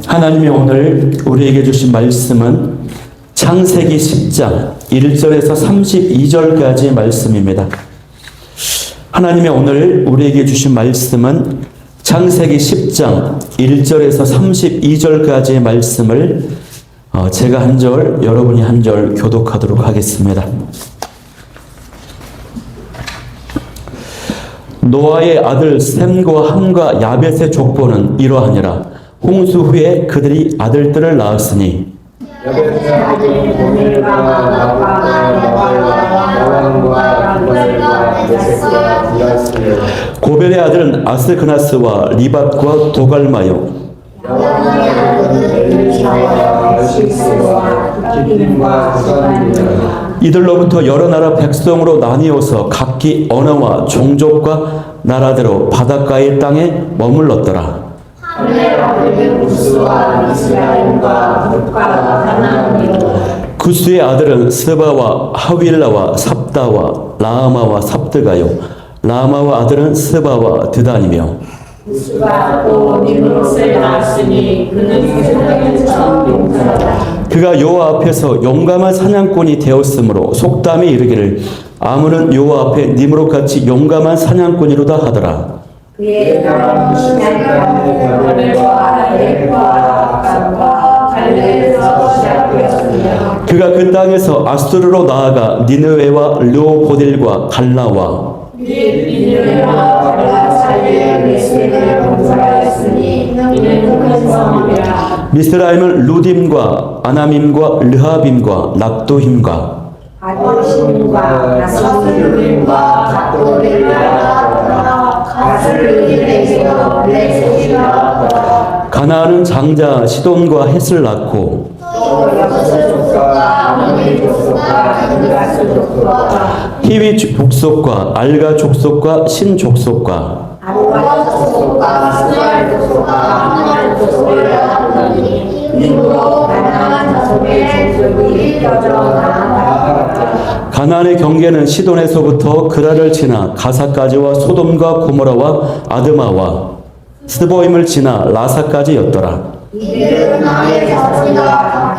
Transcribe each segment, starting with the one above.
하나님이 오늘 우리에게 주신 말씀은 창세기 10장 1절에서 32절까지의 말씀입니다. 하나님이 오늘 우리에게 주신 말씀은 창세기 10장 1절에서 32절까지의 말씀을 제가 한 절, 여러분이 한 절 교독하도록 하겠습니다. 노아의 아들 셈과 함과 야벳의 족보는 이러하니라. 홍수 후에 그들이 아들들을 낳았으니 야벳의 아들이 고멜과 나발과 야왕과 두발과 메섹과 디라스요. 고벨의 아들은 아스그나스와 리밧과 도갈마요. 야왕의 아들은 엘리샤와 엘식스와 기팀과 구산이라. 이들로부터 여러 나라 백성으로 나뉘어서 각기 언어와 종족과 나라대로 바닷가의 땅에 머물렀더라. 함의 아들은 구스와 미스라임과 붓과 가나안이요. 구스의 아들은 스바와 하윌라와 삽다와 라마와 삽드가요. 라마와 아들은 스바와 드단이며 구스가 또 니므롯을 낳았으니 그는 세상의 첫 용사라. 그가 여호와 앞에서 용감한 사냥꾼이 되었으므로 속담에 이르기를 아무는 여호와 앞에 니므롯같이 용감한 사냥꾼이로다 하더라. 그의 이름은 시작과 헬과 아kam과 갈레에서 시작되었으며 그가 그 땅에서 아수르로 나아가 니느웨와 르호보딜과 갈라와 니느웨와 갈라 사이에 메스를 건설하였으니 이는 큰 성이라. 미스라임은 루딤과 아나밈과 르하빔과 납도힘과 아도심과 가스루림과 갓도릴라 가스루림에서 블레셋이라. 가나안은 장자 시돈과 헷을 낳고 또 여섯 족속과 아모니 족속과 기드라스 족속과 히위 족속과 알가 족속과 신 족속과 아로가 족속과 스알 족속과 하말 족속을 낳았더니 그리고 가나안 자손의 족속이 펴져 나아갔다. 가나안의 경계는 시돈에서부터 그라를 지나 가사까지와 소돔과 고모라와 아드마와 스보임을 지나 라사까지였더라. 이들은 나의 자손이다.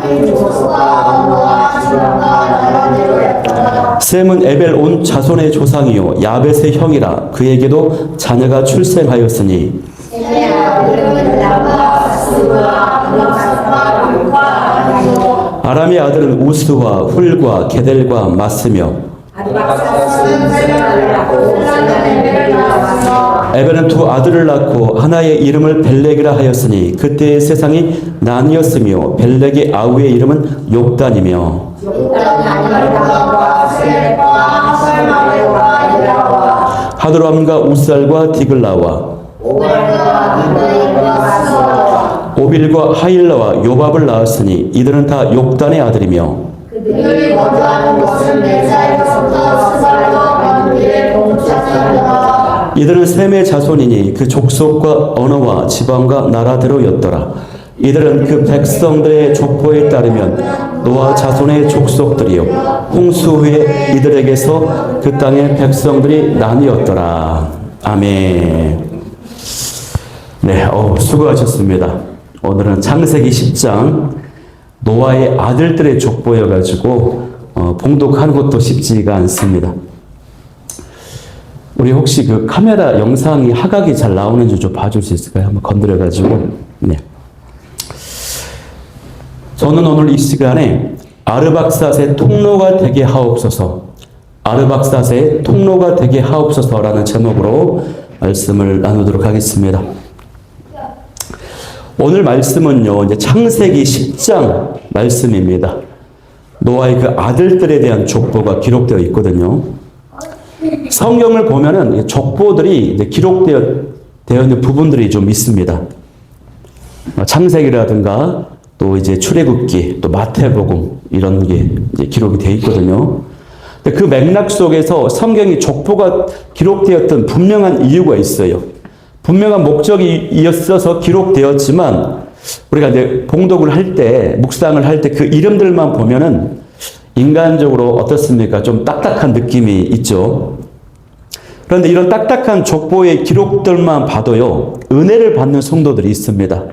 각기 족속과 언어와 지방과 나라대로였다. 셈은 에벨 온 자손의 조상이요 야벳의 형이라. 그에게도 자녀가 출생하였으니 셈의 아들은 엘람과 스와 블라사과 람과 아라요. 아람의 아들은 우스와 훌과 게델과 마스며 아르박사스는 셈을 낳고 셀라멜을 낳았으며 에벨은 두 아들을 낳고 하나의 이름을 벨렉이라 하였으니 그때의 세상이 나뉘었으며 벨렉의 아우의 이름은 욕단이며 욕단 아니라와 셀과 설마레와 이라와 하드람과 우살과 디글라와 오발과 미드일과 스와 오빌과 하일라와 요밥을 낳았으니 이들은 다 욕단의 아들이며 그들이 먼저 하는 것은 메사에서부터 스발과 만디를 동쳤습니다. 이들은 셈의 자손이니 그 족속과 언어와 지방과 나라대로였더라. 이들은 그 백성들의 족보에 따르면 노아 자손의 족속들이요 홍수 후에 이들에게서 그 땅의 백성들이 나뉘었더라. 아멘. 네, 수고하셨습니다. 오늘은 창세기 10장 노아의 아들들의 족보여가지고 봉독하는 것도 쉽지가 않습니다. 우리 혹시 그 카메라 영상이 하각이 잘 나오는지 좀 봐줄 수 있을까요? 한번 건드려가지고. 네. 저는 오늘 이 시간에 아르박삿의 통로가 되게 하옵소서, 아르박삿의 통로가 되게 하옵소서라는 제목으로 말씀을 나누도록 하겠습니다. 오늘 말씀은요, 이제 창세기 10장 말씀입니다. 노아의 그 아들들에 대한 족보가 기록되어 있거든요. 성경을 보면은 족보들이 이제 기록되어 있는 부분들이 좀 있습니다. 창세기라든가 또 이제 출애굽기, 또 마태복음 이런 게 이제 기록이 되어 있거든요. 근데 그 맥락 속에서 성경이 족보가 기록되었던 분명한 이유가 있어요. 분명한 목적이 있어서 기록되었지만 우리가 이제 봉독을 할 때, 묵상을 할 때 그 이름들만 보면은 인간적으로 어떻습니까? 좀 딱딱한 느낌이 있죠. 그런데 이런 딱딱한 족보의 기록들만 봐도요, 은혜를 받는 성도들이 있습니다.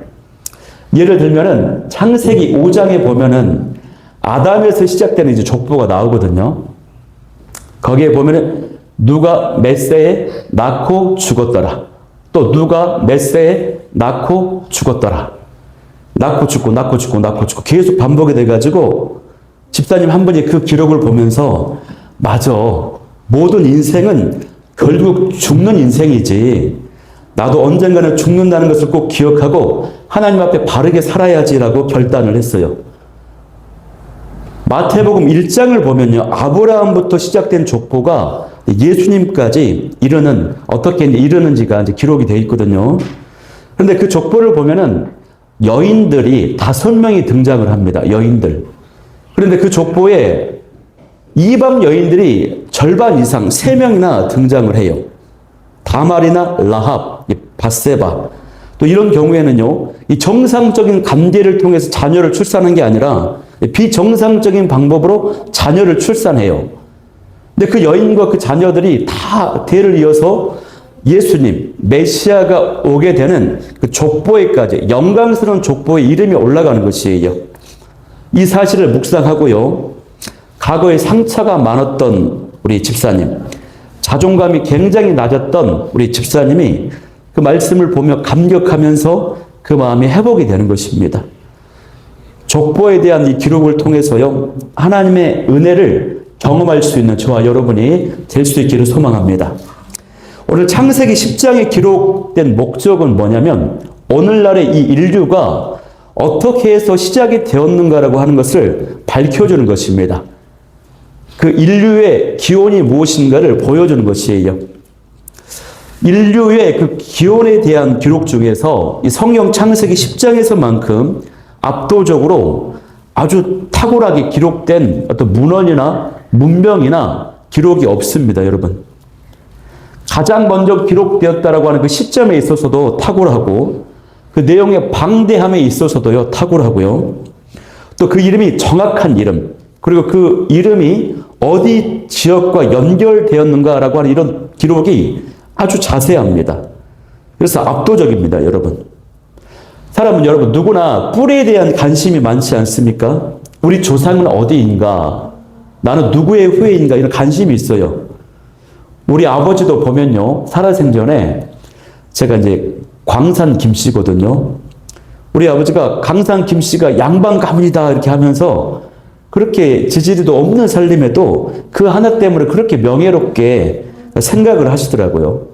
예를 들면은 창세기 5장에 보면은 아담에서 시작되는 이제 족보가 나오거든요. 거기에 보면은 누가 몇 세에 낳고 죽었더라. 또 누가 몇 세에 낳고 죽었더라. 낳고 죽고 낳고 죽고 낳고 죽고 계속 반복이 돼가지고 집사님 한 분이 그 기록을 보면서 맞아. 모든 인생은 결국 죽는 인생이지. 나도 언젠가는 죽는다는 것을 꼭 기억하고 하나님 앞에 바르게 살아야지라고 결단을 했어요. 마태복음 1장을 보면요. 아브라함부터 시작된 족보가 예수님까지 이르는, 어떻게 이르는지가 이제 기록이 되어 있거든요. 그런데 그 족보를 보면은 여인들이 5명이 등장을 합니다. 여인들. 그런데 그 족보에 이방 여인들이 절반 이상 3명이나 등장을 해요. 다말이나 라합, 밧세바. 또 이런 경우에는요, 이 정상적인 관계를 통해서 자녀를 출산한 게 아니라 비정상적인 방법으로 자녀를 출산해요. 근데 그 여인과 그 자녀들이 다 대를 이어서 예수님, 메시아가 오게 되는 그 족보에까지, 영광스러운 족보에 이름이 올라가는 것이에요. 이 사실을 묵상하고요, 과거에 상처가 많았던 우리 집사님, 자존감이 굉장히 낮았던 우리 집사님이 그 말씀을 보며 감격하면서 그 마음이 회복이 되는 것입니다. 족보에 대한 이 기록을 통해서요, 하나님의 은혜를 경험할 수 있는 저와 여러분이 될 수 있기를 소망합니다. 오늘 창세기 10장에 기록된 목적은 뭐냐면 오늘날의 이 인류가 어떻게 해서 시작이 되었는가라고 하는 것을 밝혀주는 것입니다. 그 인류의 기원이 무엇인가를 보여주는 것이에요. 인류의 그 기원에 대한 기록 중에서 이 성경 창세기 10장에서만큼 압도적으로 아주 탁월하게 기록된 어떤 문헌이나 문명이나 기록이 없습니다, 여러분. 가장 먼저 기록되었다라고 하는 그 시점에 있어서도 탁월하고 그 내용의 방대함에 있어서도요, 탁월하고요. 또 그 이름이 정확한 이름, 그리고 그 이름이 어디 지역과 연결되었는가라고 하는 이런 기록이 아주 자세합니다. 그래서 압도적입니다, 여러분. 사람은 여러분 누구나 뿔에 대한 관심이 많지 않습니까? 우리 조상은 어디인가? 나는 누구의 후예인가? 이런 관심이 있어요. 우리 아버지도 보면요, 살아생전에 제가 이제 광산 김씨거든요. 우리 아버지가 강산 김씨가 양반 가문이다 이렇게 하면서 그렇게 지지리도 없는 살림에도 그 하나 때문에 그렇게 명예롭게 생각을 하시더라고요.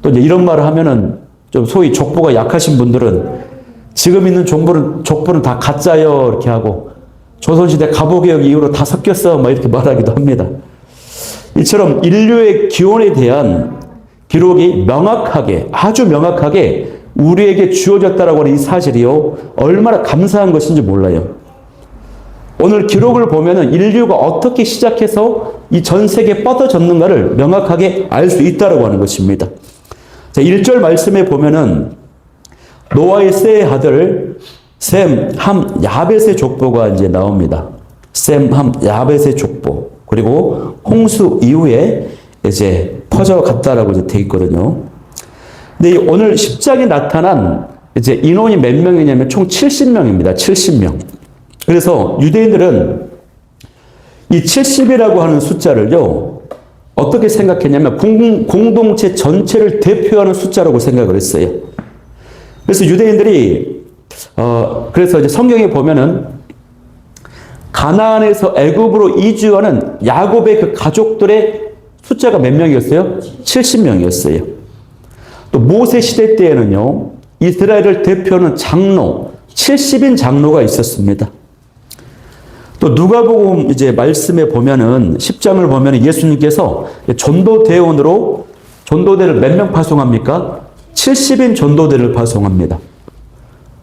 또 이제 이런 말을 하면은 좀 소위 족보가 약하신 분들은 지금 있는 족보는 다 가짜요 이렇게 하고 조선시대 갑오개혁 이후로 다 섞였어 막 이렇게 말하기도 합니다. 이처럼 인류의 기원에 대한 기록이 명확하게, 아주 명확하게 우리에게 주어졌다라고 하는 이 사실이요, 얼마나 감사한 것인지 몰라요. 오늘 기록을 보면은 인류가 어떻게 시작해서 이 전 세계에 뻗어졌는가를 명확하게 알 수 있다라고 하는 것입니다. 자, 1절 말씀에 보면은 노아의 세 아들 셈, 함, 야벳의 족보가 이제 나옵니다. 셈, 함, 야벳의 족보. 그리고 홍수 이후에 이제 퍼져갔다라고 이제 돼 있거든요. 근데 오늘 10장에 나타난 이제 인원이 몇 명이냐면 총 70명입니다. 70명. 그래서 유대인들은 이 70이라고 하는 숫자를요, 어떻게 생각했냐면 공동체 전체를 대표하는 숫자라고 생각을 했어요. 그래서 유대인들이 그래서 이제 성경에 보면은 가나안에서 애굽으로 이주하는 야곱의 그 가족들의 숫자가 몇 명이었어요? 70명이었어요. 또 모세 시대 때에는요, 이스라엘을 대표하는 장로, 70인 장로가 있었습니다. 또 누가복음 이제 말씀에 보면은 10장을 보면은 예수님께서 전도대원으로 전도대를 몇 명 파송합니까? 70인 전도대를 파송합니다.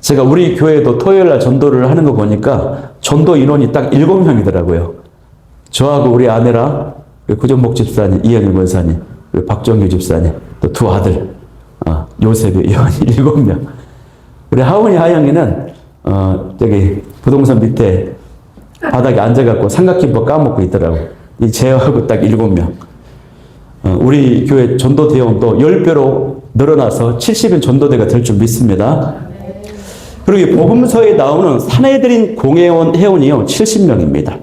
제가 우리 교회도 토요일날 전도를 하는 거 보니까 전도 인원이 딱 7명이더라고요. 저하고 우리 아내랑 구전목 집사님, 이현일 권사님, 박정규 집사님, 또 두 아들, 요셉이, 요한이 7명. 우리 하원이 하영이는 저기 부동산 밑에 바닥에 앉아갖고 삼각김밥 까먹고 있더라고. 이 제어하고 딱 7명. 우리 교회 전도대원도 10배로 늘어나서 70인 전도대가 될 줄 믿습니다. 그리고 이 복음서에 나오는 사내들인 공회원이요 70명입니다.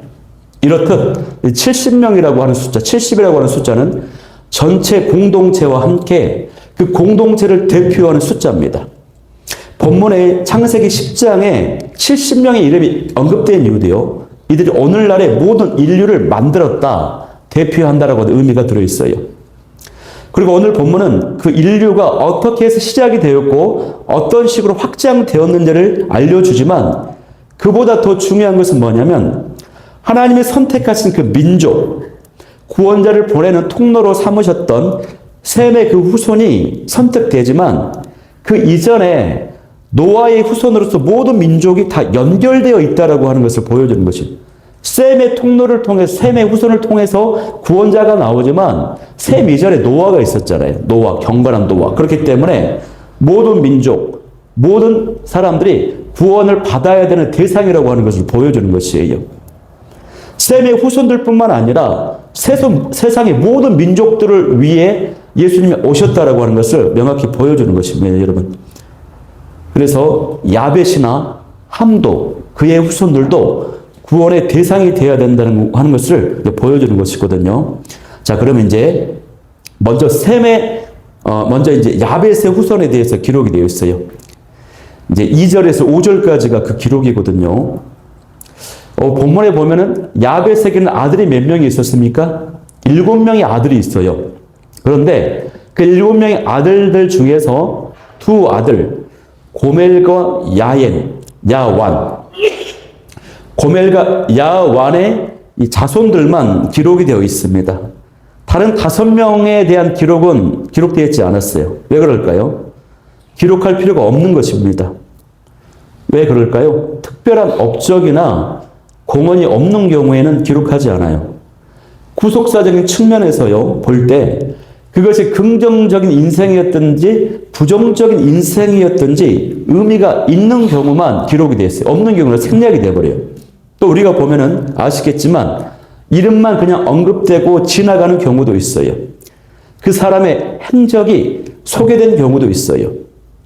이렇듯 70명이라고 하는 숫자, 70이라고 하는 숫자는 전체 공동체와 함께 그 공동체를 대표하는 숫자입니다. 본문의 창세기 10장에 70명의 이름이 언급된 이유도요. 이들이 오늘날의 모든 인류를 만들었다, 대표한다라고 의미가 들어있어요. 그리고 오늘 본문은 그 인류가 어떻게 해서 시작이 되었고 어떤 식으로 확장되었는지를 알려주지만 그보다 더 중요한 것은 뭐냐면 하나님이 선택하신 그 민족, 구원자를 보내는 통로로 삼으셨던 셈의 그 후손이 선택되지만 그 이전에 노아의 후손으로서 모든 민족이 다 연결되어 있다라고 하는 것을 보여주는 것이 셈의 통로를 통해서 셈의 후손을 통해서 구원자가 나오지만 셈 이전에 노아가 있었잖아요. 노아, 경건한 노아. 그렇기 때문에 모든 민족, 모든 사람들이 구원을 받아야 되는 대상이라고 하는 것을 보여주는 것이에요. 셈의 후손들뿐만 아니라 세상의 모든 민족들을 위해 예수님이 오셨다라고 하는 것을 명확히 보여주는 것입니다, 여러분. 그래서 야벳이나 함도 그의 후손들도 구원의 대상이 되어야 된다는 하는 것을 보여주는 것이거든요. 자, 그러면 이제 먼저 이제 야벳의 후손에 대해서 기록이 되어 있어요. 이제 2절에서 5절까지가 그 기록이거든요. 본문에 보면은 야벳에게는 아들이 몇 명이 있었습니까? 7명의 아들이 있어요. 그런데 그 7명의 아들들 중에서 두 아들, 고멜과 야완. 고멜과 야완의 이 자손들만 기록이 되어 있습니다. 다른 5명에 대한 기록은 기록되어 있지 않았어요. 왜 그럴까요? 기록할 필요가 없는 것입니다. 왜 그럴까요? 특별한 업적이나 공헌이 없는 경우에는 기록하지 않아요. 구속사적인 측면에서요, 볼 때 그것이 긍정적인 인생이었든지 부정적인 인생이었든지 의미가 있는 경우만 기록이 되어 있어요. 없는 경우는 생략이 되어버려요. 또 우리가 보면은 아시겠지만 이름만 그냥 언급되고 지나가는 경우도 있어요. 그 사람의 행적이 소개된 경우도 있어요.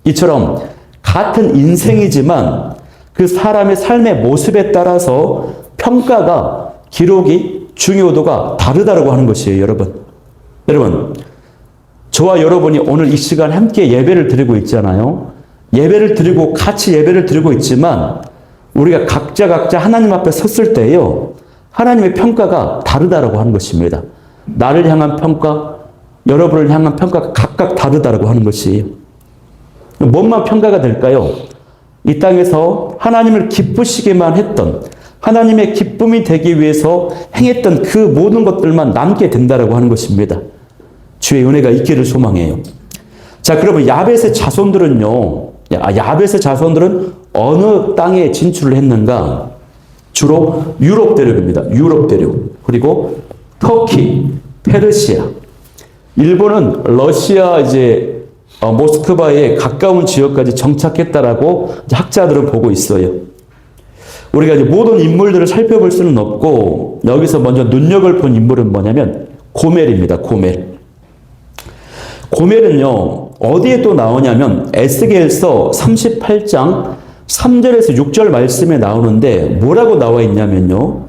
이처럼 같은 인생이지만 그 사람의 삶의 모습에 따라서 평가가, 기록이, 중요도가 다르다고 하는 것이에요, 여러분. 여러분, 저와 여러분이 오늘 이 시간 함께 예배를 드리고 있잖아요. 예배를 드리고 같이 예배를 드리고 있지만 우리가 각자 하나님 앞에 섰을 때요, 하나님의 평가가 다르다라고 하는 것입니다. 나를 향한 평가, 여러분을 향한 평가가 각각 다르다라고 하는 것이에요. 뭔만 평가가 될까요? 이 땅에서 하나님을 기쁘시게만 했던, 하나님의 기쁨이 되기 위해서 행했던 그 모든 것들만 남게 된다라고 하는 것입니다. 주의 은혜가 있기를 소망해요. 자, 그러면 야벳의 자손들은요, 야벳의 자손들은 어느 땅에 진출을 했는가? 주로 유럽 대륙입니다. 유럽 대륙. 그리고 터키, 페르시아. 일본은 러시아 모스크바에 가까운 지역까지 정착했다라고 학자들은 보고 있어요. 우리가 이제 모든 인물들을 살펴볼 수는 없고 여기서 먼저 눈여겨볼 인물은 뭐냐면 고멜입니다. 고멜은요, 어디에 또 나오냐면 에스겔서 38장 3절에서 6절 말씀에 나오는데 뭐라고 나와 있냐면요,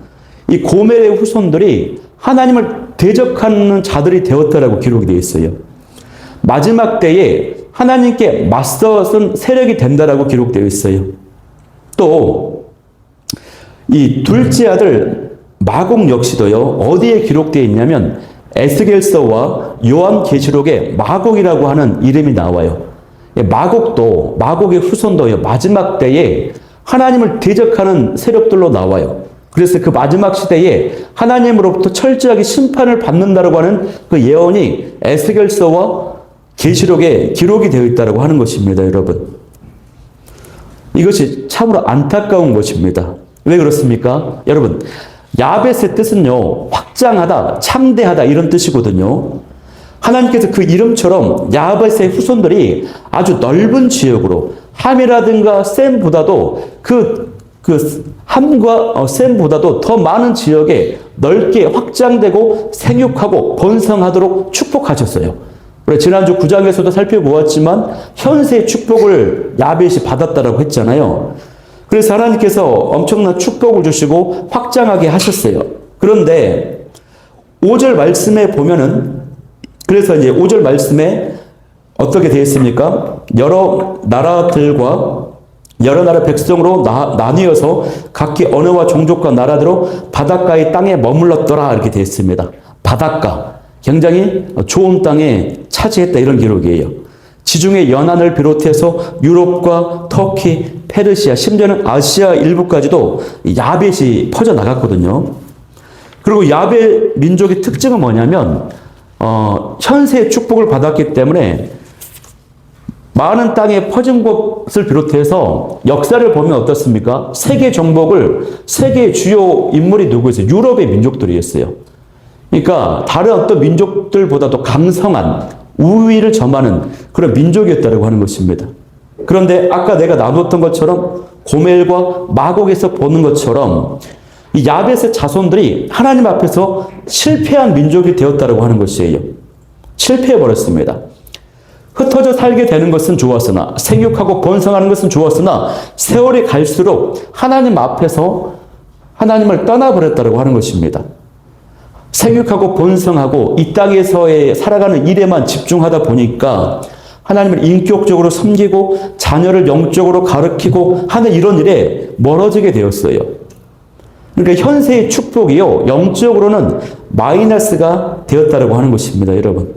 이 고멜의 후손들이 하나님을 대적하는 자들이 되었다라고 기록이 되어 있어요. 마지막 때에 하나님께 맞서선 세력이 된다라고 기록되어 있어요. 또 이 둘째 아들 마곡 역시도요, 어디에 기록되어 있냐면 에스겔서와 요한계시록에 마곡이라고 하는 이름이 나와요. 마곡도, 마곡의 후손도요, 마지막 때에 하나님을 대적하는 세력들로 나와요. 그래서 그 마지막 시대에 하나님으로부터 철저하게 심판을 받는다라고 하는 그 예언이 에스겔서와 계시록에 기록이 되어 있다고 하는 것입니다, 여러분. 이것이 참으로 안타까운 것입니다. 왜 그렇습니까? 여러분, 야벳의 뜻은요, 확장하다, 창대하다 이런 뜻이거든요. 하나님께서 그 이름처럼 야벳의 후손들이 아주 넓은 지역으로 함이라든가 셈보다도 함과 셈보다도 더 많은 지역에 넓게 확장되고 생육하고 번성하도록 축복하셨어요. 우리 지난주 9장에서도 살펴보았지만 현세의 축복을 야벳이 받았다라고 했잖아요. 그래서 하나님께서 엄청난 축복을 주시고 확장하게 하셨어요. 그런데 5절 말씀에 보면은, 그래서 이제 5절 말씀에 어떻게 되어 있습니까? 여러 나라들과 여러 나라 백성으로 나뉘어서 각기 언어와 종족과 나라대로 바닷가의 땅에 머물렀더라, 이렇게 되어 있습니다. 바닷가, 굉장히 좋은 땅에 차지했다, 이런 기록이에요. 지중해 연안을 비롯해서 유럽과 터키, 페르시아, 심지어는 아시아 일부까지도 야벳이 퍼져나갔거든요. 그리고 야벳 민족의 특징은 뭐냐면 현세의 축복을 받았기 때문에 많은 땅에 퍼진 것을 비롯해서 역사를 보면 어떻습니까? 세계 정복을, 세계의 주요 인물이 누구였어요? 유럽의 민족들이었어요. 그러니까 다른 어떤 민족들보다도 강성한 우위를 점하는 그런 민족이었다고 하는 것입니다. 그런데 아까 내가 나눴던 것처럼 고멜과 마곡에서 보는 것처럼 이 야벳의 자손들이 하나님 앞에서 실패한 민족이 되었다고 하는 것이에요. 실패해버렸습니다. 흩어져 살게 되는 것은 좋았으나, 생육하고 번성하는 것은 좋았으나 세월이 갈수록 하나님 앞에서 하나님을 떠나버렸다고 하는 것입니다. 생육하고 번성하고 이 땅에서의 살아가는 일에만 집중하다 보니까 하나님을 인격적으로 섬기고 자녀를 영적으로 가르치고 하는 이런 일에 멀어지게 되었어요. 그러니까 현세의 축복이요, 영적으로는 마이너스가 되었다고 하는 것입니다, 여러분.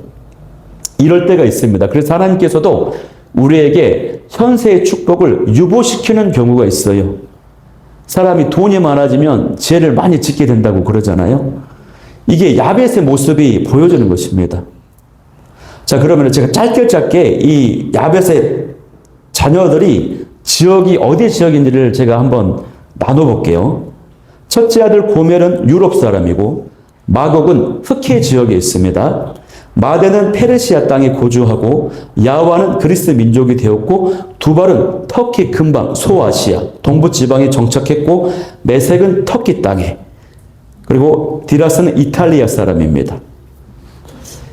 이럴 때가 있습니다. 그래서 하나님께서도 우리에게 현세의 축복을 유보시키는 경우가 있어요. 사람이 돈이 많아지면 죄를 많이 짓게 된다고 그러잖아요. 이게 야벳의 모습이 보여주는 것입니다. 자, 그러면 제가 짧게 이 야벳의 자녀들이 지역이 어디 지역인지를 제가 한번 나눠볼게요. 첫째 아들 고멜은 유럽 사람이고, 마곡은 흑해 지역에 있습니다. 마대는 페르시아 땅에 거주하고, 야와는 그리스 민족이 되었고, 두발은 터키 근방 소아시아 동부 지방에 정착했고, 메색은 터키 땅에, 그리고 디라스는 이탈리아 사람입니다.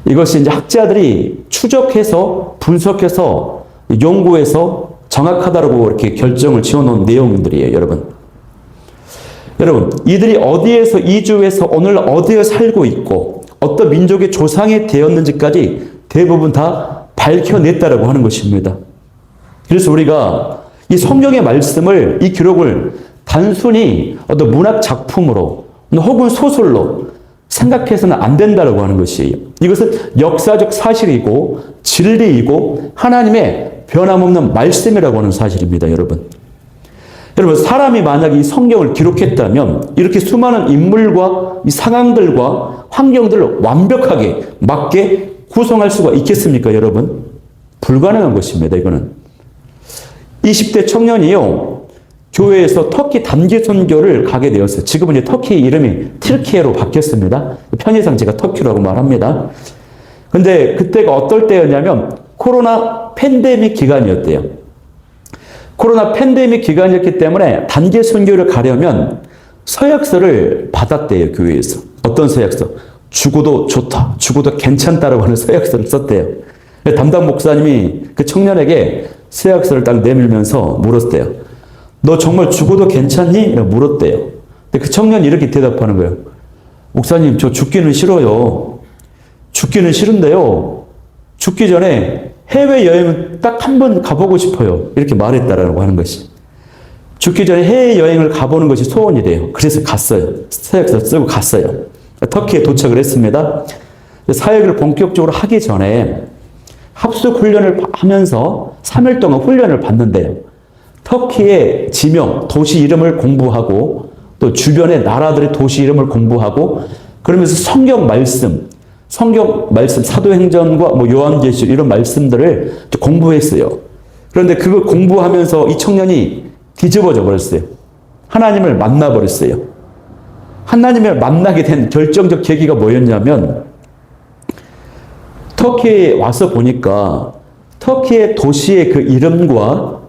이것이 이제 학자들이 추적해서 분석해서 연구해서 정확하다고 이렇게 결정을 지어놓은 내용들이에요, 여러분. 여러분, 이들이 어디에서 이주해서 오늘 어디에 살고 있고 어떤 민족의 조상이 되었는지까지 대부분 다 밝혀냈다라고 하는 것입니다. 그래서 우리가 이 성경의 말씀을, 이 기록을 단순히 어떤 문학 작품으로 혹은 소설로 생각해서는 안 된다라고 하는 것이에요. 이것은 역사적 사실이고 진리이고 하나님의 변함없는 말씀이라고 하는 사실입니다, 여러분. 여러분, 사람이 만약에 이 성경을 기록했다면 이렇게 수많은 인물과 이 상황들과 환경들을 완벽하게 맞게 구성할 수가 있겠습니까, 여러분? 불가능한 것입니다, 이거는. 20대 청년이요, 교회에서 터키 단기 선교를 가게 되었어요. 지금은 이제 터키 이름이 튀르키예로 바뀌었습니다. 편의상 제가 터키라고 말합니다. 근데 그때가 어떨 때였냐면 코로나 팬데믹 기간이었대요. 코로나 팬데믹 기간이었기 때문에 단기 선교를 가려면 서약서를 받았대요, 교회에서. 어떤 서약서? 죽어도 좋다, 죽어도 괜찮다라고 하는 서약서를 썼대요. 담당 목사님이 그 청년에게 서약서를 딱 내밀면서 물었대요. 너 정말 죽어도 괜찮니? 라고 물었대요. 근데 그 청년이 이렇게 대답하는 거예요. 목사님, 저 죽기는 싫어요. 죽기는 싫은데요, 죽기 전에 해외여행은 딱 한 번 가보고 싶어요. 이렇게 말했다라고 하는 것이. 죽기 전에 해외여행을 가보는 것이 소원이래요. 그래서 갔어요. 서약서 쓰고 갔어요. 터키에 도착을 했습니다. 사역을 본격적으로 하기 전에 합숙 훈련을 하면서 3일 동안 훈련을 받는데요. 터키의 지명, 도시 이름을 공부하고 또 주변의 나라들의 도시 이름을 공부하고 그러면서 성경 말씀, 사도행전과 뭐 요한계시록 이런 말씀들을 공부했어요. 그런데 그걸 공부하면서 이 청년이 뒤집어져 버렸어요. 하나님을 만나버렸어요. 하나님을 만나게 된 결정적 계기가 뭐였냐면 터키에 와서 보니까 터키의 도시의 그 이름과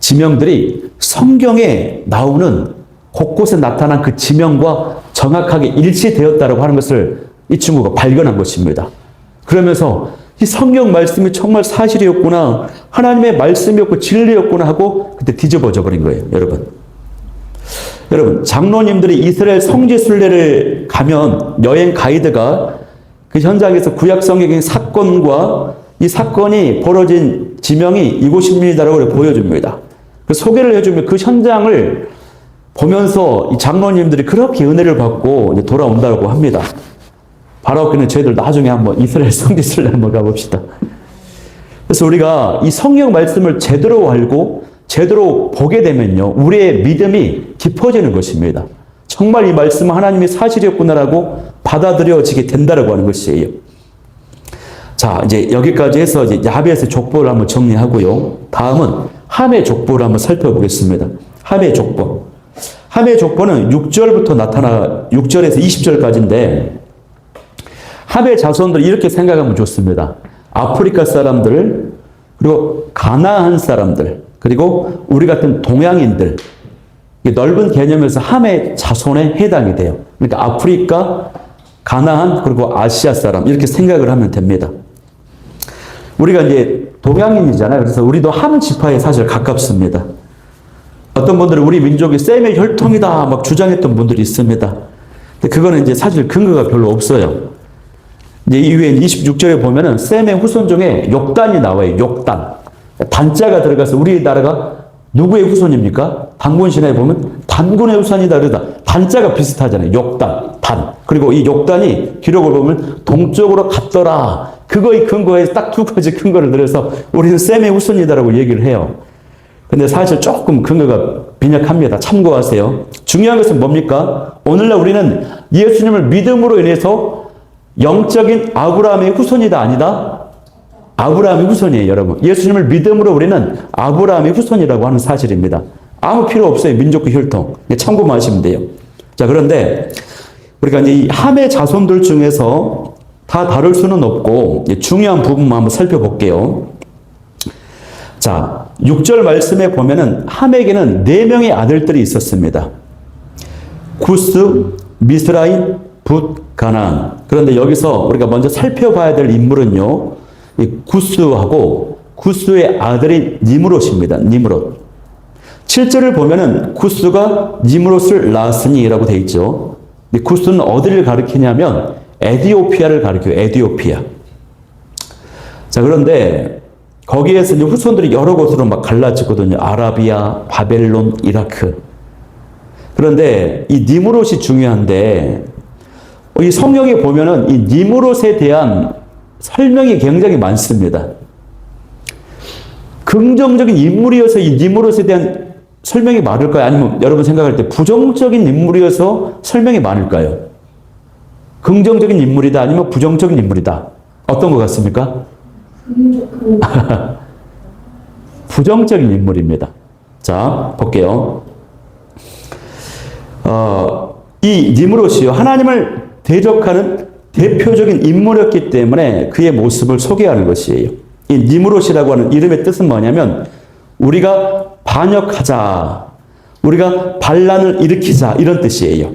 지명들이 성경에 나오는 곳곳에 나타난 그 지명과 정확하게 일치되었다고 하는 것을 이 친구가 발견한 것입니다. 그러면서 이 성경 말씀이 정말 사실이었구나, 하나님의 말씀이었고 진리였구나 하고 그때 뒤집어져 버린 거예요, 여러분. 여러분, 장로님들이 이스라엘 성지 순례를 가면 여행 가이드가 그 현장에서 구약 성경의 사건과 이 사건이 벌어진 지명이 이곳입니다라고 보여줍니다. 그 소개를 해주면 그 현장을 보면서 이 장로님들이 그렇게 은혜를 받고 이제 돌아온다고 합니다. 바라옵기는 저희들 나중에 한번 이스라엘 성지순례 한번 가봅시다. 그래서 우리가 이 성경 말씀을 제대로 알고 제대로 보게 되면요, 우리의 믿음이 깊어지는 것입니다. 정말 이 말씀은 하나님의 사실이었구나라고 받아들여지게 된다라고 하는 것이에요. 자, 이제 여기까지 해서 이제 야벳의 족보를 한번 정리하고요. 다음은 함의 족보를 한번 살펴보겠습니다. 함의 족보. 함의 족보는 6절에서 20절까지인데, 함의 자손들이 이렇게 생각하면 좋습니다. 아프리카 사람들, 그리고 가나안 사람들, 그리고 우리 같은 동양인들, 넓은 개념에서 함의 자손에 해당이 돼요. 그러니까 아프리카, 가나안, 그리고 아시아 사람, 이렇게 생각을 하면 됩니다. 우리가 이제 동양인이잖아요. 그래서 우리도 함 지파에 사실 가깝습니다. 어떤 분들은 우리 민족이 셈의 혈통이다 막 주장했던 분들이 있습니다. 근데 그거는 이제 사실 근거가 별로 없어요. 이제 이후에 26절에 보면은 셈의 후손 중에 욕단이 나와요. 욕단. 단자가 들어가서 우리나라가 누구의 후손입니까? 단군 신화에 보면 단군의 후손이다 그러다. 단자가 비슷하잖아요. 욕단, 단. 그리고 이 욕단이 기록을 보면 동쪽으로 갔더라. 그거의 근거에 딱 두 가지 근거를 들어서 우리는 셈의 후손이다라고 얘기를 해요. 근데 사실 조금 근거가 빈약합니다. 참고하세요. 중요한 것은 뭡니까? 오늘날 우리는 예수님을 믿음으로 인해서 영적인 아브라함의 후손이다 아니다? 아브라함의 후손이에요, 여러분. 예수님을 믿음으로 우리는 아브라함의 후손이라고 하는 사실입니다. 아무 필요 없어요, 민족과 혈통. 참고만 하시면 돼요. 자, 그런데 우리가 이제 이 함의 자손들 중에서 다 다룰 수는 없고 중요한 부분만 한번 살펴볼게요. 자, 6절 말씀에 보면은 함에게는 4명의 아들들이 있었습니다. 구스, 미스라임, 붓, 가나안. 그런데 여기서 우리가 먼저 살펴봐야 될 인물은요, 이 구스하고 구스의 아들인 니므롯입니다. 니므롯. 7절을 보면은 구스가 니므롯을 낳았으니라고 되어 있죠. 구스는 어디를 가리키냐면 에디오피아를 가리켜요. 에디오피아. 자, 그런데 거기에서 이제 후손들이 여러 곳으로 막 갈라지거든요. 아라비아, 바벨론, 이라크. 그런데 이 니므롯이 중요한데, 이 성경에 보면은 이 니므롯에 대한 설명이 굉장히 많습니다. 긍정적인 인물이어서 이 니므롯에 대한 설명이 많을까요? 아니면 여러분 생각할 때 부정적인 인물이어서 설명이 많을까요? 긍정적인 인물이다 아니면 부정적인 인물이다. 어떤 것 같습니까? 부정적인 인물입니다. 자, 볼게요. 이 니므롯이요, 하나님을 대적하는 대표적인 인물이었기 때문에 그의 모습을 소개하는 것이에요. 이 니므롯이라고 하는 이름의 뜻은 뭐냐면 우리가 반역하자, 우리가 반란을 일으키자, 이런 뜻이에요.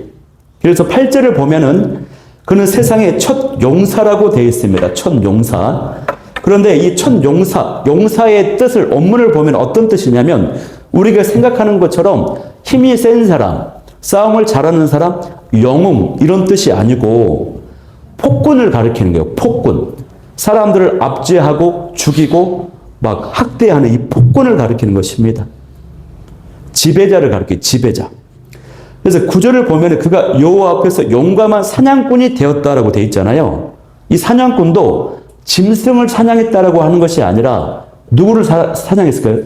그래서 8절을 보면은 그는 세상의 첫 용사라고 되어 있습니다. 첫 용사. 그런데 이 첫 용사, 용사의 뜻을 원문을 보면 어떤 뜻이냐면 우리가 생각하는 것처럼 힘이 센 사람, 싸움을 잘하는 사람, 영웅, 이런 뜻이 아니고 폭군을 가리키는 거예요. 폭군. 사람들을 압제하고 죽이고 막 학대하는 이 폭군을 가리키는 것입니다. 지배자를 가리켜요. 지배자. 그래서 9절을 보면 그가 여호와 앞에서 용감한 사냥꾼이 되었다라고 되어 있잖아요. 이 사냥꾼도 짐승을 사냥했다라고 하는 것이 아니라 누구를 사냥했을까요?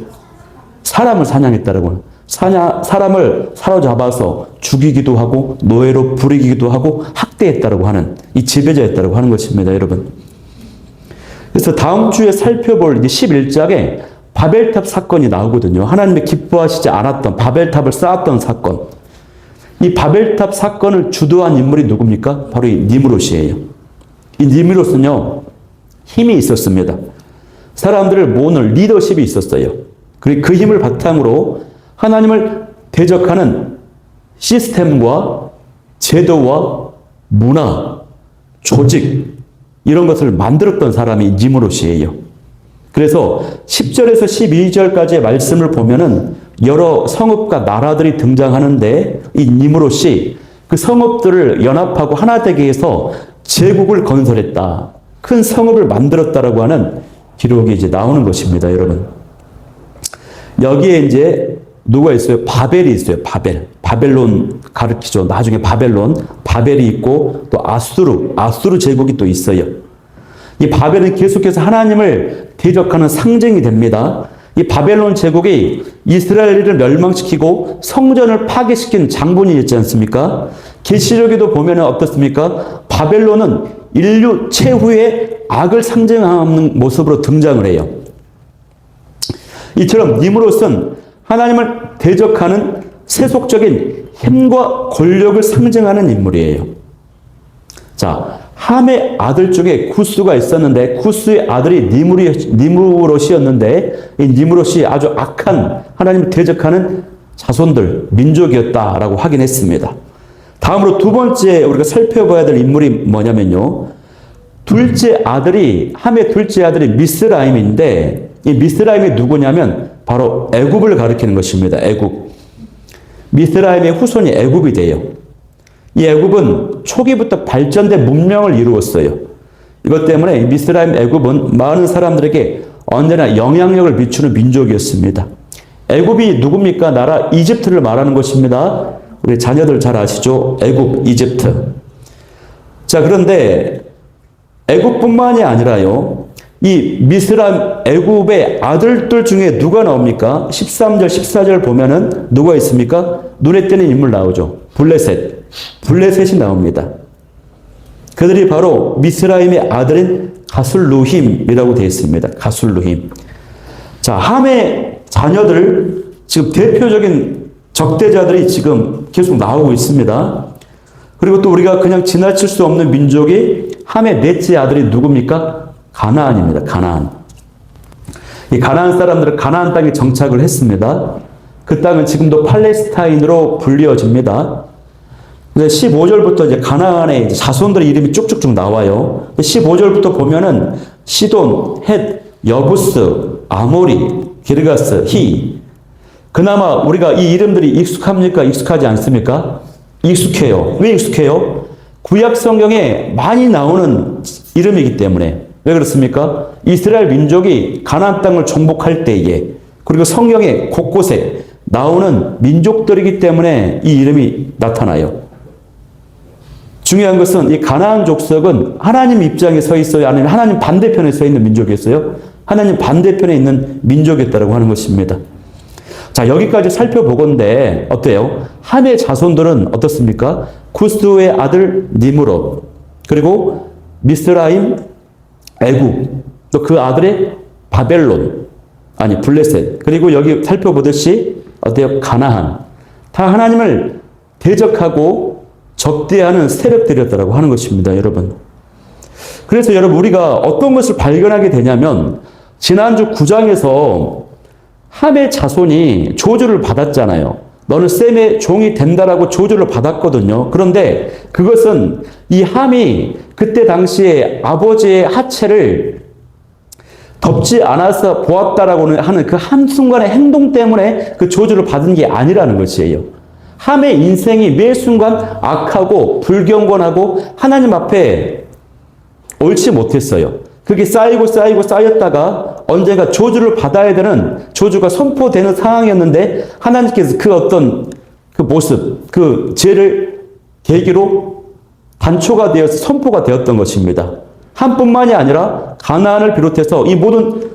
사람을 사냥했다라고 하는. 사람을 사로잡아서 죽이기도 하고 노예로 부리기도 하고 학대했다라고 하는, 이 지배자였다라고 하는 것입니다, 여러분. 그래서 다음 주에 살펴볼 이제 11장에 바벨탑 사건이 나오거든요. 하나님이 기뻐하시지 않았던 바벨탑을 쌓았던 사건. 이 바벨탑 사건을 주도한 인물이 누굽니까? 바로 이 니므롯이에요. 이 니므롯은요, 힘이 있었습니다. 사람들을 모으는 리더십이 있었어요. 그리고 그 힘을 바탕으로 하나님을 대적하는 시스템과 제도와 문화, 조직, 이런 것을 만들었던 사람이 니무롯이에요. 그래서 10절에서 12절까지의 말씀을 보면은 여러 성읍과 나라들이 등장하는데 이 니무롯이 그 성읍들을 연합하고 하나 되게 해서 제국을 건설했다. 큰 성읍을 만들었다라고 하는 기록이 이제 나오는 것입니다, 여러분. 여기에 이제 누가 있어요? 바벨이 있어요. 바벨론 가르치죠. 나중에 바벨이 있고 또 아수르 제국이 또 있어요. 이 바벨은 계속해서 하나님을 대적하는 상징이 됩니다. 이 바벨론 제국이 이스라엘을 멸망시키고 성전을 파괴시킨 장본이 있지 않습니까? 계시록에도 보면 어떻습니까? 바벨론은 인류 최후의 악을 상징하는 모습으로 등장을 해요. 이처럼 니무롯은 하나님을 대적하는 세속적인 힘과 권력을 상징하는 인물이에요. 자, 함의 아들 중에 구스가 있었는데 구스의 아들이 니무롯이었는데 이 니무롯이 아주 악한 하나님을 대적하는 자손들, 민족이었다라고 확인했습니다. 다음으로 두 번째 우리가 살펴봐야 될 인물이 뭐냐면요. 함의 둘째 아들이 미스라임인데 이 미스라임이 누구냐면 바로 애굽을 가리키는 것입니다. 애굽. 미스라임의 후손이 애굽이 돼요. 이 애굽은 초기부터 발전된 문명을 이루었어요. 이것 때문에 미스라임 애굽은 많은 사람들에게 언제나 영향력을 미치는 민족이었습니다. 애굽이 누굽니까? 나라 이집트를 말하는 것입니다. 우리 자녀들 잘 아시죠? 애굽, 이집트. 자, 그런데 애굽뿐만이 아니라요. 이 미스라임 애굽의 아들들 중에 누가 나옵니까? 13절, 14절 보면은 누가 있습니까? 눈에 띄는 인물 나오죠. 블레셋이 나옵니다. 그들이 바로 미스라임의 아들인 가술루힘이라고 되어 있습니다. 가술루힘. 자, 함의 자녀들, 지금 대표적인 적대자들이 지금 계속 나오고 있습니다. 그리고 또 우리가 그냥 지나칠 수 없는 민족이 함의 넷째 아들이 누굽니까? 가나안입니다. 가나안. 이 가나안 사람들은 가나안 땅에 정착을 했습니다. 그 땅은 지금도 팔레스타인으로 불리어집니다. 15절부터 이제 가나안의 자손들의 이름이 쭉쭉쭉 나와요. 15절부터 보면은 시돈, 헷, 여부스, 아모리, 기르가스, 히. 그나마 우리가 이 이름들이 익숙합니까? 익숙하지 않습니까? 익숙해요. 왜 익숙해요? 구약 성경에 많이 나오는 이름이기 때문에. 왜 그렇습니까? 이스라엘 민족이 가나안 땅을 정복할 때에 그리고 성경에 곳곳에 나오는 민족들이기 때문에 이 이름이 나타나요. 중요한 것은 이 가나안 족속은 하나님 입장에 서 있어요? 아니면 하나님 반대편에 서 있는 민족이었어요? 하나님 반대편에 있는 민족이었다고 하는 것입니다. 자, 여기까지 살펴보건대 어때요? 함의 자손들은 어떻습니까? 구스의 아들 니므롯, 그리고 미스라임, 애굽, 또 그 아들의 바벨론, 블레셋, 그리고 여기 살펴보듯이 어때요? 가나안. 다 하나님을 대적하고 적대하는 세력들이었다고 하는 것입니다, 여러분. 그래서 여러분, 우리가 어떤 것을 발견하게 되냐면, 지난주 9장에서 함의 자손이 저주를 받았잖아요. 너는 셈의 종이 된다라고 저주를 받았거든요. 그런데 그것은 이 함이 그때 당시에 아버지의 하체를 덮지 않아서 보았다라고 하는 그 한순간의 행동 때문에 그 저주를 받은 게 아니라는 것이에요. 함의 인생이 매 순간 악하고 불경건하고 하나님 앞에 옳지 못했어요. 그게 쌓였다가 언젠가 저주를 받아야 되는 저주가 선포되는 상황이었는데 하나님께서 그 어떤 그 모습, 그 죄를 계기로 단초가 되어서 선포가 되었던 것입니다. 함뿐만이 아니라 가나안을 비롯해서 이 모든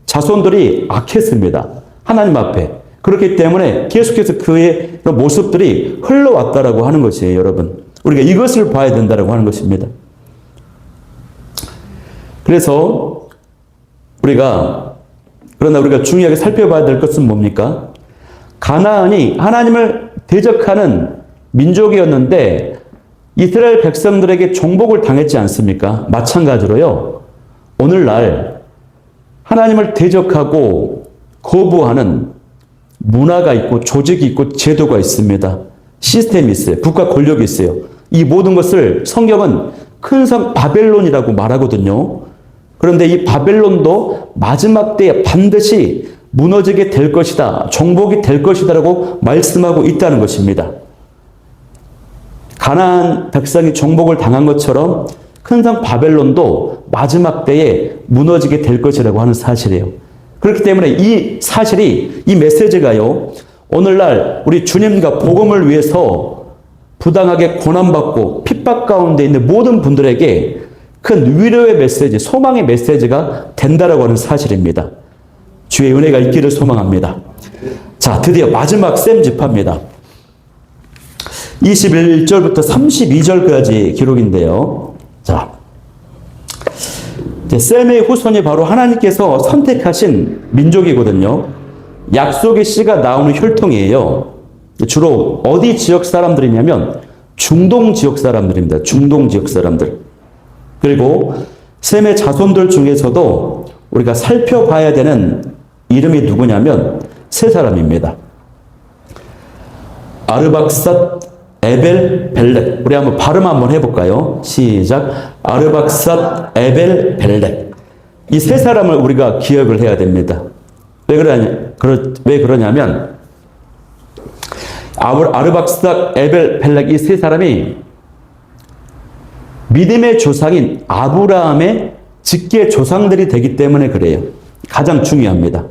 자손들이 악했습니다. 하나님 앞에. 그렇기 때문에 계속해서 그의 모습들이 흘러왔다라고 하는 것이에요, 여러분. 우리가 이것을 봐야 된다라고 하는 것입니다. 그래서 그러나 우리가 중요하게 살펴봐야 될 것은 뭡니까? 가나안이 하나님을 대적하는 민족이었는데 이스라엘 백성들에게 정복을 당했지 않습니까? 마찬가지로요. 오늘날 하나님을 대적하고 거부하는 문화가 있고 조직이 있고 제도가 있습니다. 시스템이 있어요. 국가 권력이 있어요. 이 모든 것을 성경은 큰 성 바벨론이라고 말하거든요. 그런데 이 바벨론도 마지막 때에 반드시 무너지게 될 것이다. 정복이 될 것이다라고 말씀하고 있다는 것입니다. 가나안 백성이 정복을 당한 것처럼 큰 성 바벨론도 마지막 때에 무너지게 될 것이라고 하는 사실이에요. 그렇기 때문에 이 사실이, 이 메시지가요, 오늘날 우리 주님과 복음을 위해서 부당하게 고난받고 핍박 가운데 있는 모든 분들에게 큰 위로의 메시지, 소망의 메시지가 된다라고 하는 사실입니다. 주의 은혜가 있기를 소망합니다. 자, 드디어 마지막 셈 집합니다. 21절부터 32절까지 기록인데요. 자, 셈의 후손이 바로 하나님께서 선택하신 민족이거든요. 약속의 씨가 나오는 혈통이에요. 주로 어디 지역 사람들이냐면 중동 지역 사람들입니다. 중동 지역 사람들. 그리고 셈의 자손들 중에서도 우리가 살펴봐야 되는 이름이 누구냐면 세 사람입니다. 아르박삿, 에벨, 벨렉. 우리 한번 발음 한번 해볼까요? 시작. 아르박삿, 에벨, 벨렉. 이 세 사람을 우리가 기억을 해야 됩니다. 왜 그러냐면 아르박삿, 에벨, 벨렉 이 세 사람이 믿음의 조상인 아브라함의 직계 조상들이 되기 때문에 그래요. 가장 중요합니다.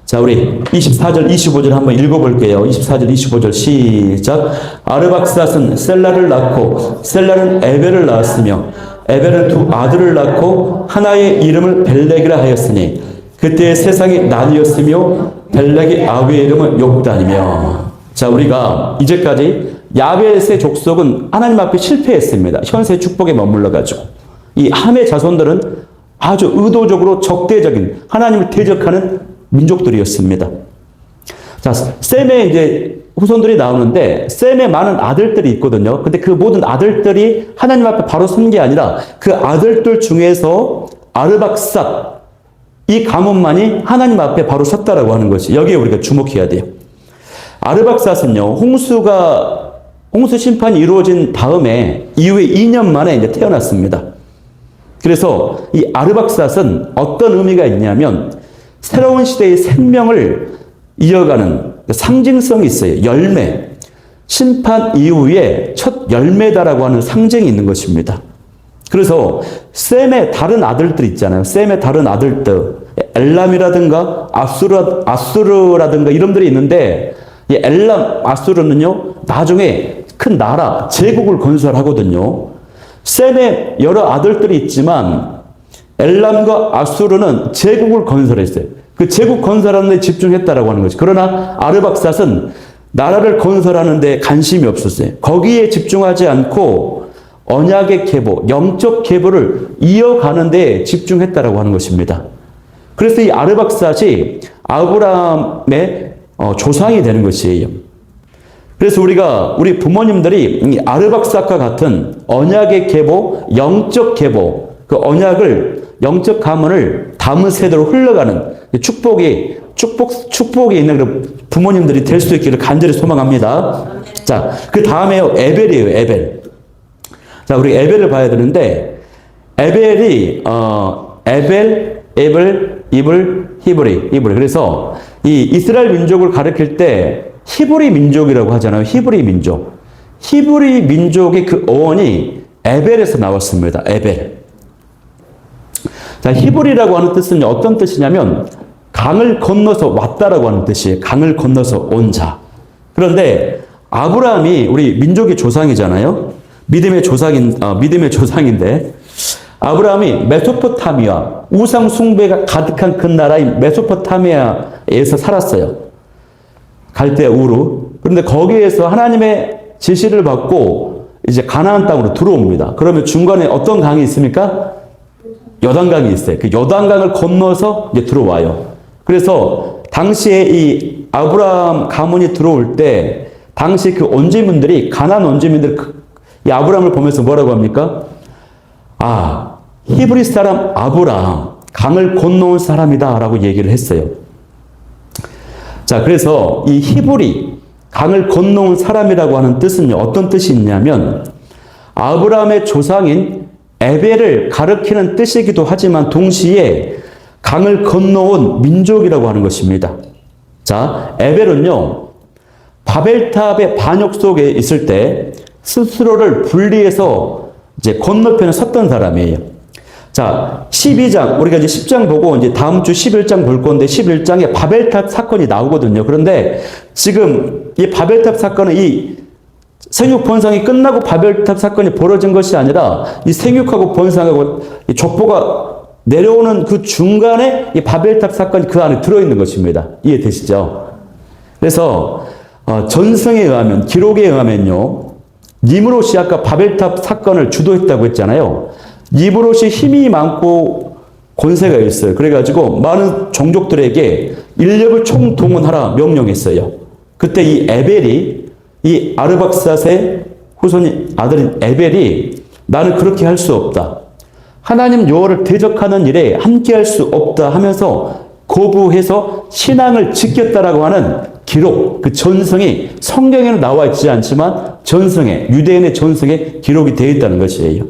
자, 우리 24절, 25절 한번 읽어볼게요. 24절, 25절 시작. 아르박삿은 셀라를 낳고 셀라는 에벨을 낳았으며 에벨은 두 아들을 낳고 하나의 이름을 벨렉이라 하였으니 그때 세상이 나뉘었으며 벨렉의 아비의 이름은 욕단이며. 자, 우리가 이제까지 야벳의 족속은 하나님 앞에 실패했습니다. 현세 축복에 머물러가지고 이 함의 자손들은 아주 의도적으로 적대적인 하나님을 대적하는 민족들이었습니다. 자, 셈의 이제 후손들이 나오는데 셈의 많은 아들들이 있거든요. 근데 그 모든 아들들이 하나님 앞에 바로 선 게 아니라 그 아들들 중에서 아르박삿 이 가문만이 하나님 앞에 바로 섰다라고 하는 것이 여기에 우리가 주목해야 돼요. 아르박삿은요, 홍수 심판이 이루어진 다음에 이후에 2년 만에 이제 태어났습니다. 그래서 이 아르박삿은 어떤 의미가 있냐면 새로운 시대의 생명을 이어가는 상징성이 있어요. 열매. 심판 이후에 첫 열매다라고 하는 상징이 있는 것입니다. 그래서 셈의 다른 아들들 있잖아요. 셈의 다른 아들들. 엘람이라든가 아수르라든가 이름들이 있는데 이 엘람, 아수르는요, 나중에 큰 나라, 제국을 건설하거든요. 셈의 여러 아들들이 있지만 엘람과 아수르는 제국을 건설했어요. 그 제국 건설하는 데 집중했다라고 하는 거죠. 그러나 아르박삿은 나라를 건설하는 데 관심이 없었어요. 거기에 집중하지 않고 언약의 계보, 영적 계보를 이어가는 데 집중했다라고 하는 것입니다. 그래서 이 아르박삿이 아브라함의 조상이 되는 것이에요. 그래서 우리 부모님들이 이 아르박삿과 같은 언약의 계보, 영적 계보, 그 언약을, 영적 가문을 담은 세대로 흘러가는 축복이 있는 그 부모님들이 될 수 있기를 간절히 소망합니다. 자, 그 다음에요, 에벨이에요, 에벨. 자, 우리 에벨을 봐야 되는데, 에벨이, 히브리. 그래서 이 이스라엘 민족을 가리킬 때 히브리 민족이라고 하잖아요. 히브리 민족. 히브리 민족의 그 어원이 에벨에서 나왔습니다. 에벨. 자, 히브리라고 하는 뜻은 어떤 뜻이냐면 강을 건너서 왔다라고 하는 뜻이에요. 강을 건너서 온 자. 그런데 아브라함이 우리 민족의 조상이잖아요. 믿음의 조상인데 아브라함이 메소포타미아, 우상 숭배가 가득한 그 나라인 메소포타미아에서 살았어요. 갈대아 우르. 그런데 거기에서 하나님의 지시를 받고 이제 가나안 땅으로 들어옵니다. 그러면 중간에 어떤 강이 있습니까? 요단강이 있어요. 그 요단강을 건너서 이제 들어와요. 그래서 당시에 이 아브라함 가문이 들어올 때 당시 그 원주민들이 가나안 원주민들 이 아브라함을 보면서 뭐라고 합니까? 아, 히브리 사람 아브라함, 강을 건너온 사람이다라고 얘기를 했어요. 자, 그래서 이 히브리, 강을 건너온 사람이라고 하는 뜻은요, 어떤 뜻이 있냐면 아브라함의 조상인 에벨을 가리키는 뜻이기도 하지만 동시에 강을 건너온 민족이라고 하는 것입니다. 자, 에벨은요, 바벨탑의 반역 속에 있을 때 스스로를 분리해서 이제 건너편에 섰던 사람이에요. 자, 12장, 우리가 이제 10장 보고 이제 다음 주 11장 볼 건데 11장에 바벨탑 사건이 나오거든요. 그런데 지금 이 바벨탑 사건은 이 생육 번성이 끝나고 바벨탑 사건이 벌어진 것이 아니라 이 생육하고 번성하고 이 족보가 내려오는 그 중간에 이 바벨탑 사건이 그 안에 들어있는 것입니다. 이해되시죠? 그래서 전승에 의하면, 기록에 의하면요, 니므롯이 아까 바벨탑 사건을 주도했다고 했잖아요. 니므롯이 힘이 많고 권세가 있어요. 그래가지고 많은 종족들에게 인력을 총동원하라 명령했어요. 그때 이 에벨이, 이 아르박삿의 후손인 아들인 에벨이 나는 그렇게 할 수 없다. 하나님 여호와를 대적하는 일에 함께할 수 없다 하면서 거부해서 신앙을 지켰다라고 하는 기록, 그 전승이 성경에는 나와 있지 않지만 전승에, 유대인의 전승에 기록이 되어 있다는 것이에요.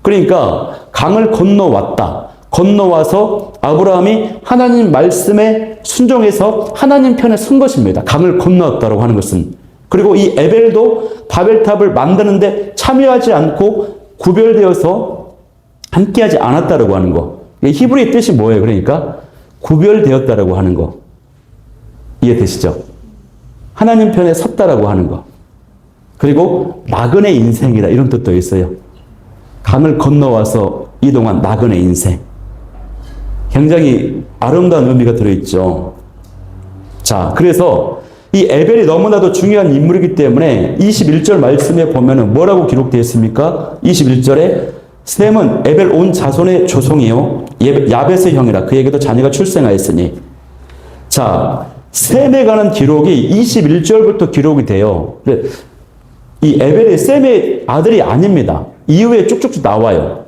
그러니까 강을 건너왔다. 건너와서 아브라함이 하나님 말씀에 순종해서 하나님 편에 선 것입니다. 강을 건너왔다고 하는 것은. 그리고 이 에벨도 바벨탑을 만드는데 참여하지 않고 구별되어서 함께하지 않았다라고 하는 거. 히브리의 뜻이 뭐예요? 그러니까 구별되었다라고 하는 거. 이해되시죠? 하나님 편에 섰다라고 하는 거. 그리고 나그네 인생이다. 이런 뜻도 있어요. 강을 건너와서 이동한 나그네 인생. 굉장히 아름다운 의미가 들어있죠. 자, 그래서 이 에벨이 너무나도 중요한 인물이기 때문에 21절 말씀에 보면은 뭐라고 기록되어 있습니까? 21절에 셈은 에벨 온 자손의 조송이요 야벳의 형이라 그에게도 자녀가 출생하였으니. 자, 셈에 관한 기록이 21절부터 기록이 돼요. 이 에벨이 셈의 아들이 아닙니다. 이후에 쭉쭉 나와요.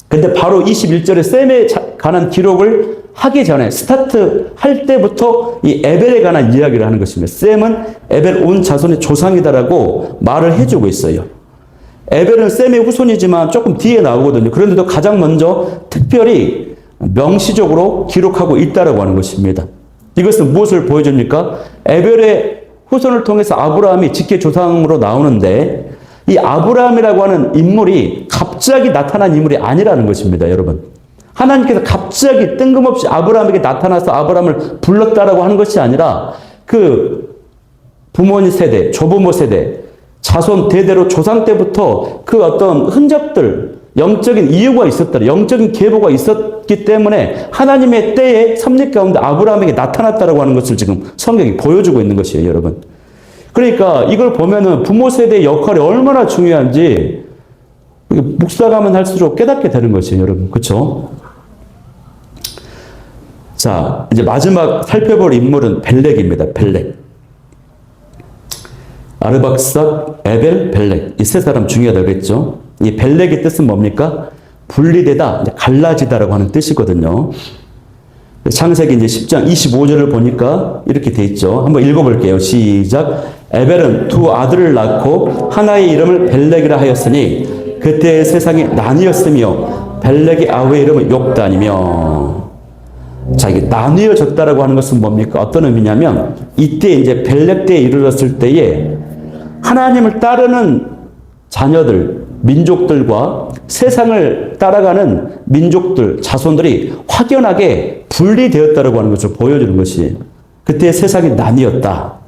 근데 바로 21절에 셈에 관한 기록을 하기 전에 스타트 할 때부터 이 에벨에 관한 이야기를 하는 것입니다. 셈은 에벨 온 자손의 조상이다라고 말을 해주고 있어요. 에벨은 셈의 후손이지만 조금 뒤에 나오거든요. 그런데도 가장 먼저 특별히 명시적으로 기록하고 있다라고 하는 것입니다. 이것은 무엇을 보여줍니까? 에벨의 후손을 통해서 아브라함이 직계 조상으로 나오는데 이 아브라함이라고 하는 인물이 갑자기 나타난 인물이 아니라는 것입니다, 여러분. 하나님께서 갑자기 뜬금없이 아브라함에게 나타나서 아브라함을 불렀다라고 하는 것이 아니라 그 부모님 세대, 조부모 세대, 자손 대대로 조상 때부터 그 어떤 흔적들, 영적인 이유가 있었다. 영적인 계보가 있었기 때문에 하나님의 때에 섭리 가운데 아브라함에게 나타났다라고 하는 것을 지금 성경이 보여주고 있는 것이에요, 여러분. 그러니까 이걸 보면은 부모 세대의 역할이 얼마나 중요한지 묵상하면 할수록 깨닫게 되는 것이에요, 여러분. 그렇죠? 자, 이제 마지막 살펴볼 인물은 벨렉입니다. 벨렉. 아르박삿, 에벨, 벨렉. 이 세 사람 중요하다고 했죠. 이 벨렉의 뜻은 뭡니까? 분리되다, 갈라지다라고 하는 뜻이거든요. 창세기 이제 10장 25절을 보니까 이렇게 돼 있죠. 한번 읽어볼게요. 시작. 에벨은 두 아들을 낳고 하나의 이름을 벨렉이라 하였으니 그때 세상이 나뉘었으며 벨렉의 아우의 이름은 욕단이며. 자, 이게 나뉘어졌다라고 하는 것은 뭡니까? 어떤 의미냐면 이때 이제 벨렉 때에 이르렀을 때에 하나님을 따르는 자녀들, 민족들과 세상을 따라가는 민족들, 자손들이 확연하게 분리되었다라고 하는 것을 보여주는 것이 그때 세상이 나뉘었다.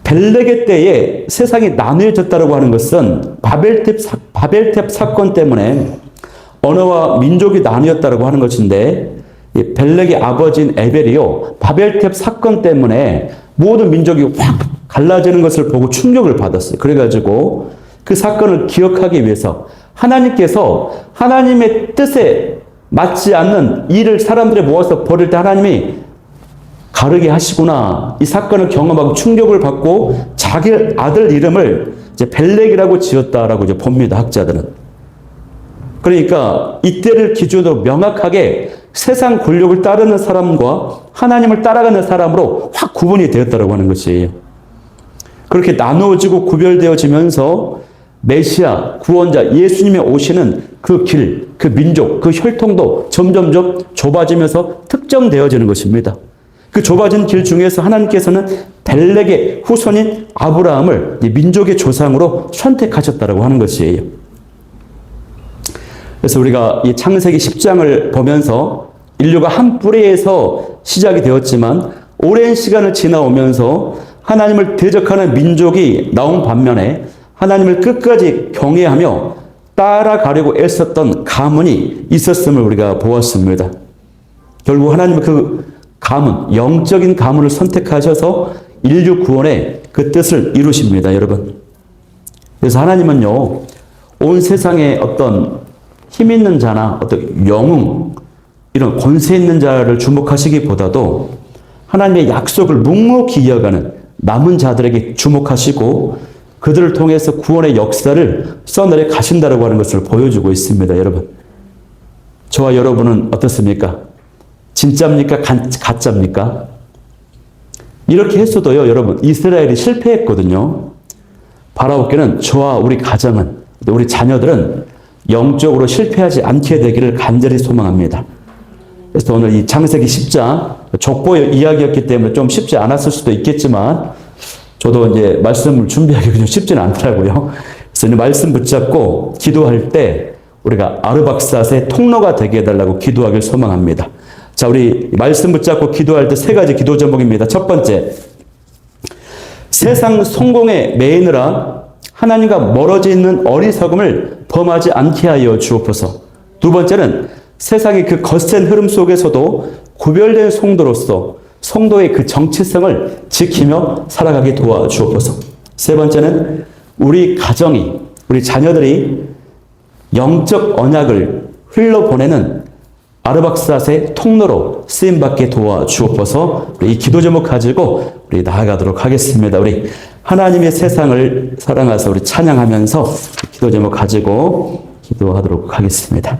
벨렉의 때에 세상이 나뉘어졌다라고 하는 것은 바벨탑 사건 때문에 언어와 민족이 나뉘었다라고 하는 것인데 벨렉의 아버지인 에벨이요 바벨탑 사건 때문에 모든 민족이 확 갈라지는 것을 보고 충격을 받았어요. 그래가지고 그 사건을 기억하기 위해서 하나님께서 하나님의 뜻에 맞지 않는 일을 사람들이 모아서 벌일 때 하나님이 가르게 하시구나. 이 사건을 경험하고 충격을 받고 자기 아들 이름을 이제 벨렉이라고 지었다라고 이제 봅니다, 학자들은. 그러니까 이때를 기준으로 명확하게 세상 권력을 따르는 사람과 하나님을 따라가는 사람으로 확 구분이 되었다라고 하는 것이에요. 그렇게 나누어지고 구별되어지면서 메시아, 구원자, 예수님의 오시는 그 길, 그 민족, 그 혈통도 점점점 좁아지면서 특정되어지는 것입니다. 그 좁아진 길 중에서 하나님께서는 벨렉의 후손인 아브라함을 이 민족의 조상으로 선택하셨다라고 하는 것이에요. 그래서 우리가 이 창세기 10장을 보면서 인류가 한 뿌리에서 시작이 되었지만 오랜 시간을 지나오면서 하나님을 대적하는 민족이 나온 반면에 하나님을 끝까지 경외하며 따라가려고 애썼던 가문이 있었음을 우리가 보았습니다. 결국 하나님은 그 가문, 영적인 가문을 선택하셔서 인류 구원의 그 뜻을 이루십니다, 여러분. 그래서 하나님은요, 온 세상에 어떤 힘 있는 자나 어떤 영웅, 이런 권세 있는 자를 주목하시기보다도 하나님의 약속을 묵묵히 이어가는 남은 자들에게 주목하시고 그들을 통해서 구원의 역사를 써내려 가신다라고 하는 것을 보여주고 있습니다, 여러분. 저와 여러분은 어떻습니까? 진짜입니까? 가짜입니까? 이렇게 했어도요, 여러분, 이스라엘이 실패했거든요. 바라옵기는 저와 우리 가정은, 우리 자녀들은 영적으로 실패하지 않게 되기를 간절히 소망합니다. 그래서 오늘 이 창세기 10장 족보 이야기였기 때문에 좀 쉽지 않았을 수도 있겠지만 저도 이제 말씀을 준비하기 좀 쉽지는 않더라고요. 그래서 이 말씀 붙잡고 기도할 때 우리가 아르박삿의 통로가 되게 해달라고 기도하길 소망합니다. 자, 우리 말씀 붙잡고 기도할 때 세 가지 기도 제목입니다. 첫 번째, 세상 성공에 매이느라 하나님과 멀어져 있는 어리석음을 범하지 않게 하여 주옵소서. 두 번째는 세상의 그 거센 흐름 속에서도 구별된 성도로서 성도의 그 정체성을 지키며 살아가게 도와주옵소서. 세 번째는 우리 가정이, 우리 자녀들이 영적 언약을 흘러보내는 아르박삿의 통로로 쓰임받게 도와주옵소서. 우리 이 기도 제목 가지고 우리 나아가도록 하겠습니다. 우리 하나님의 세상을 사랑하서 우리 찬양하면서 기도 제목 가지고 기도하도록 하겠습니다.